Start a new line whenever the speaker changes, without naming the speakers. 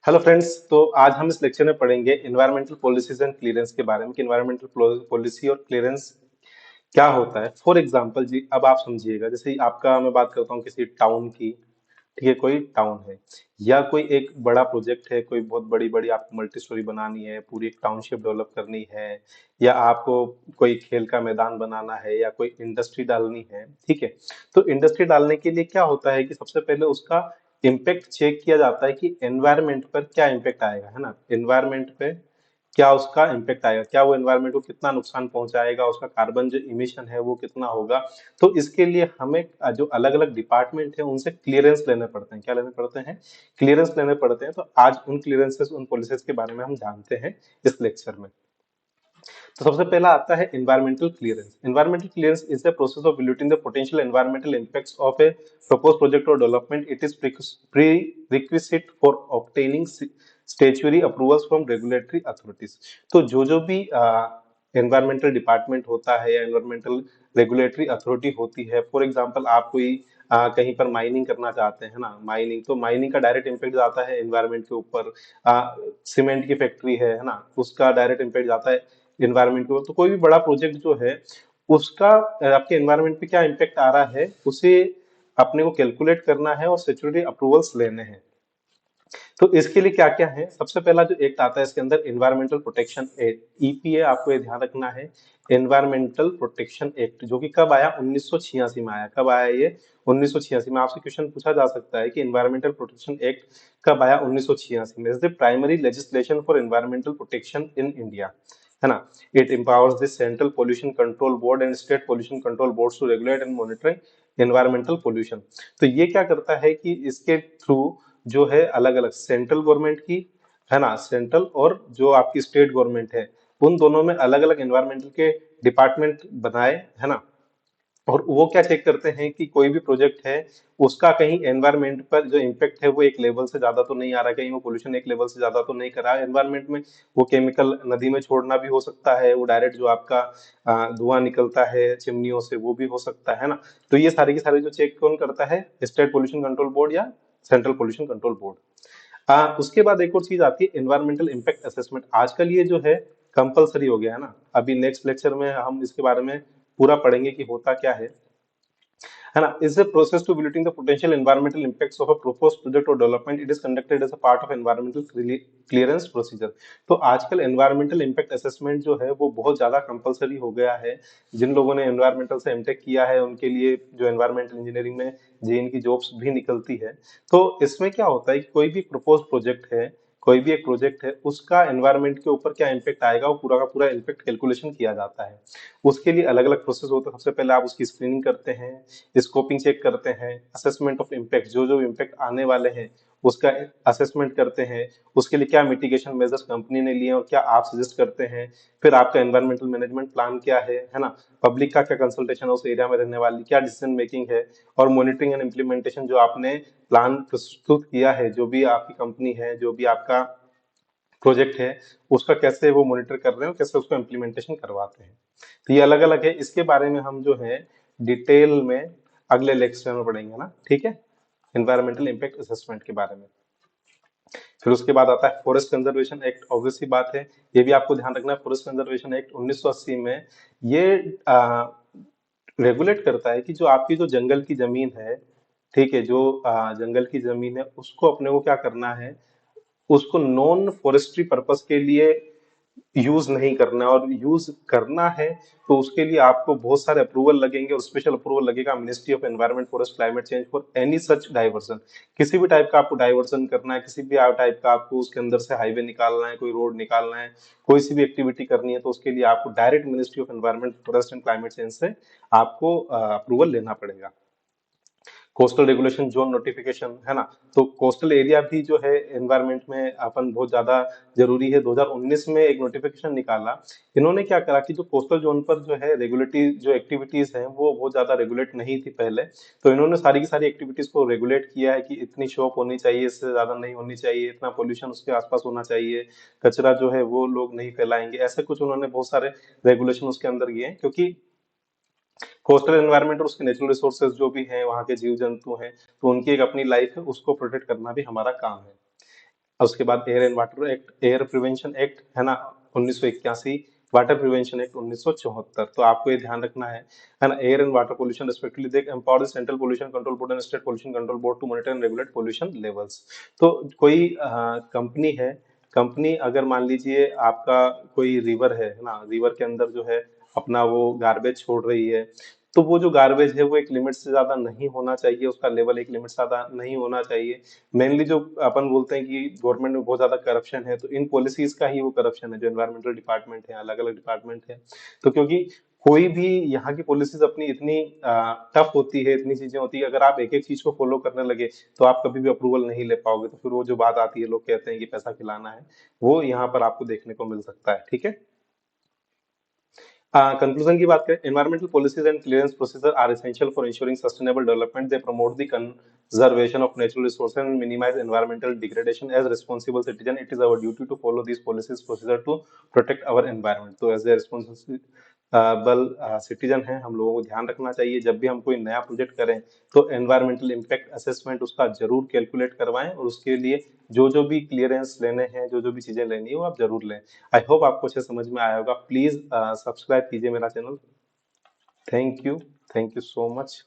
Hello friends. तो आज हम इस लेक्चर में पढ़ेंगे एनवायरमेंटल पॉलिसीज एंड क्लियरेंस के बारे में कि एनवायरमेंटल पॉलिसी और क्लियरेंस क्या होता है। फॉर एग्जांपल जी, अब आप समझिएगा, जैसे आपका मैं बात करता हूँ किसी टाउन की। ठीक है, कोई टाउन है या कोई एक बड़ा प्रोजेक्ट है, कोई बहुत बड़ी बड़ी आपको मल्टी स्टोरी बनानी है, पूरी एक टाउनशिप डेवलप करनी है, या आपको कोई खेल का मैदान बनाना है, या कोई इंडस्ट्री डालनी है। ठीक है, तो इंडस्ट्री डालने के लिए क्या होता है कि सबसे पहले उसका इम्पैक्ट चेक किया जाता है कि एनवायरनमेंट पर क्या इम्पैक्ट आएगा, है ना। एनवायरनमेंट पे क्या उसका इम्पैक्ट आएगा, क्या वो एनवायरनमेंट को कितना नुकसान पहुंचाएगा, उसका कार्बन जो इमिशन है वो कितना होगा। तो इसके लिए हमें जो अलग अलग डिपार्टमेंट है उनसे क्लियरेंस लेने पड़ते हैं। क्या लेने पड़ते हैं? क्लियरेंस लेने पड़ते हैं। तो आज उन क्लियरेंसेस, उन पॉलिसीज के बारे में हम जानते हैं इस लेक्चर में। तो सबसे पहला आता है environmental clearance. Environmental clearance is the process of evaluating the potential environmental impacts of a proposed project or development. It is prerequisite for obtaining statutory approvals from regulatory authorities. तो जो भी एनवायरमेंटल डिपार्टमेंट होता है या environmental regulatory authority होती है, for example आप कोई कहीं पर माइनिंग करना चाहते हैं ना, माइनिंग, तो माइनिंग का डायरेक्ट इम्पैक्ट जाता है एनवायरमेंट के ऊपर। सीमेंट की फैक्ट्री है ना, उसका डायरेक्ट इम्पैक्ट जाता है एनवायरमेंट के ऊपर। तो कोई भी बड़ा प्रोजेक्ट जो है उसका आपके एनवायरमेंट पे क्या इम्पैक्ट आ रहा है, उसे अपने को कैलकुलेट करना है और स्टैट्यूटरी अप्रूवल्स लेने हैं। तो इसके लिए क्या क्या है? सबसे पहला जो एक्ट आता है इसके अंदर एनवायरमेंटल प्रोटेक्शन एक्ट, ईपीए, आपको ये ध्यान रखना है। एनवायरमेंटल प्रोटेक्शन एक्ट जो कि कब आया? 1986 में आया। कब आया ये? 1986 में। आपसे क्वेश्चन पूछा जा सकता है कि एनवायरमेंटल प्रोटेक्शन एक्ट कब आया? 1986 में। Is the primary legislation for environmental protection in India, है ना। It empowers the central pollution control board and state pollution control boards to regulate and monitor environmental pollution। तो ये क्या करता है कि इसके थ्रू जो है अलग अलग सेंट्रल गवर्नमेंट की, है ना, सेंट्रल और जो आपकी स्टेट गवर्नमेंट है, उन दोनों में अलग अलग एनवायरमेंटल के डिपार्टमेंट बनाए, है ना। और वो क्या चेक करते हैं कि कोई भी प्रोजेक्ट है उसका कहीं एनवायरमेंट पर जो इम्पैक्ट है वो एक लेवल से ज्यादा तो नहीं आ रहा, कहीं वो पोल्यूशन एक लेवल से ज्यादा तो नहीं कर रहा है एनवायरमेंट में। वो केमिकल नदी में छोड़ना भी हो सकता है, वो डायरेक्ट जो आपका धुआं निकलता है चिमनियों से वो भी हो सकता है ना। तो ये सारी की सारी जो चेक कौन करता है? स्टेट पोल्यूशन कंट्रोल बोर्ड या सेंट्रल पोल्यूशन कंट्रोल बोर्ड। उसके बाद एक और चीज आती है एनवायरमेंटल इम्पैक्ट असेसमेंट। आजकल ये जो है कंपलसरी हो गया है ना। अभी नेक्स्ट लेक्चर में हम इसके बारे में पूरा पढ़ेंगे कि होता क्या है ना। Is a process to evaluating the potential environmental impacts of a proposed project or development. It is conducted as a part of environmental clearance procedure। तो आजकल environmental impact assessment जो है वो बहुत ज्यादा कंपलसरी हो गया है। जिन लोगों ने environmental से एमटेक किया है उनके लिए जो environmental engineering में जेईई की जॉब्स भी निकलती है। तो इसमें क्या होता है कि कोई भी प्रपोज प्रोजेक्ट है, कोई भी एक प्रोजेक्ट है, उसका एनवायरमेंट के ऊपर क्या इम्पैक्ट आएगा वो पूरा का पूरा इम्पैक्ट कैलकुलेशन किया जाता है। उसके लिए अलग अलग प्रोसेस होता है। सबसे पहले आप उसकी स्क्रीनिंग करते हैं, स्कोपिंग चेक करते हैं, असेसमेंट ऑफ इम्पैक्ट, जो जो इम्पैक्ट आने वाले हैं उसका असेसमेंट करते हैं। उसके लिए क्या मिटिगेशन मेजर्स कंपनी ने लिए और क्या आप सजेस्ट करते हैं। फिर आपका एनवायरमेंटल मैनेजमेंट प्लान क्या है ना। पब्लिक का क्या कंसल्टेशन है उस एरिया में रहने वाली, क्या डिसीजन मेकिंग है, और मॉनिटरिंग एंड इम्प्लीमेंटेशन, जो आपने प्लान प्रस्तुत किया है, जो भी आपकी कंपनी है, जो भी आपका प्रोजेक्ट है, उसका कैसे वो मॉनिटर कर रहे हैं और कैसे उसको इम्प्लीमेंटेशन करवाते हैं। तो ये अलग अलग है। इसके बारे में हम जो है डिटेल में अगले लेक्चर में पढ़ेंगे ना, ठीक है, एनवायरमेंटल इम्पैक्ट असेसमेंट के बारे में। फिर उसके बाद आता है फॉरेस्ट कंजर्वेशन एक्ट। ऑब्वियस सी बात है, ये भी आपको ध्यान रखना है। फॉरेस्ट कंजर्वेशन एक्ट 1980 में ये रेगुलेट करता है कि जो आपकी जो जंगल की जमीन है, ठीक है, जो जंगल की जमीन है उसको अपने को क्या करना है, उसको नॉन फॉरेस्ट्री पर्पस के लिए यूज नहीं करना है। और यूज करना है तो उसके लिए आपको बहुत सारे अप्रूवल लगेंगे, और स्पेशल अप्रूवल लगेगा ministry of environment forest climate change for any such diversion. किसी भी टाइप का आपको डाइवर्सन करना है, किसी भी टाइप का आपको उसके अंदर से हाईवे निकालना है, कोई रोड निकालना है, कोई सी भी एक्टिविटी करनी है, तो उसके लिए आपको direct ministry of environment forest and climate change से आपको अप्रूवल लेना पड़ेगा। कोस्टल रेगुलेशन जोन नोटिफिकेशन, है ना। तो कोस्टल एरिया भी जो है एनवायरनमेंट में अपन बहुत ज्यादा जरूरी है। 2019 में एक नोटिफिकेशन निकाला। इन्होंने क्या करा कि जो कोस्टल जोन पर जो है रेगुलेटरी जो एक्टिविटीज हैं वो बहुत ज्यादा रेगुलेट नहीं थी पहले। तो इन्होंने सारी की सारी एक्टिविटीज को रेगुलेट किया है कि इतनी शॉप होनी चाहिए, इससे ज्यादा नहीं होनी चाहिए, इतना पोल्यूशन उसके आसपास होना चाहिए, कचरा जो है वो लोग नहीं फैलाएंगे, ऐसे कुछ उन्होंने बहुत सारे रेगुलेशन उसके अंदर किए हैं। क्योंकि कोस्टल एनवायरनमेंट और उसके नेचुरल रिसोर्सेज जो भी हैं, वहाँ के जीव जंतु हैं, तो उनकी एक अपनी लाइफ है, उसको प्रोटेक्ट करना भी हमारा काम है। और उसके बाद air and water act, air prevention act है ना 1981, वाटर प्रिवेंशन एक्ट 1974। तो आपको ये ध्यान रखना है ना। Air and water pollution respectively they empower the central pollution control board and state pollution control board to monitor and regulate pollution levels. तो कोई कंपनी है, कंपनी अगर मान लीजिए आपका कोई रिवर है ना, रिवर के अंदर जो है अपना वो गार्बेज छोड़ रही है, तो वो जो गार्बेज है वो एक लिमिट से ज्यादा नहीं होना चाहिए, उसका लेवल एक लिमिट से ज्यादा नहीं होना चाहिए। मेनली जो अपन बोलते हैं कि गवर्नमेंट में बहुत ज्यादा करप्शन है, तो इन पॉलिसीज का ही वो करप्शन है, जो एनवायरमेंटल डिपार्टमेंट है, अलग अलग डिपार्टमेंट है। तो क्योंकि कोई भी यहाँ की पॉलिसीज अपनी इतनी टफ होती है, इतनी चीजें होती है, अगर आप एक एक चीज को फॉलो करने लगे तो आप कभी भी अप्रूवल नहीं ले पाओगे। तो फिर वो जो बात आती है, लोग कहते हैं कि पैसा खिलाना है, वो यहाँ पर आपको देखने को मिल सकता है। ठीक है। कंक्लूजन की बात करें, environmental policies and clearance procedures are essential for ensuring sustainable development. They promote the conservation of natural resources and minimize environmental degradation. As responsible citizen, it is our duty to follow these policies procedure to protect our environment. तो as a responsible citizen है, हम लोगों को ध्यान रखना चाहिए जब भी हम कोई नया प्रोजेक्ट करें तो एनवायरमेंटल इम्पैक्ट असेसमेंट उसका जरूर कैलकुलेट करवाएं, और उसके लिए जो जो भी क्लियरेंस लेने हैं, जो जो भी चीजें लेनी है, वो आप जरूर लें। आई होप आपको अच्छे समझ में आया होगा। प्लीज सब्सक्राइब कीजिए मेरा channel. Thank you. Thank you so much.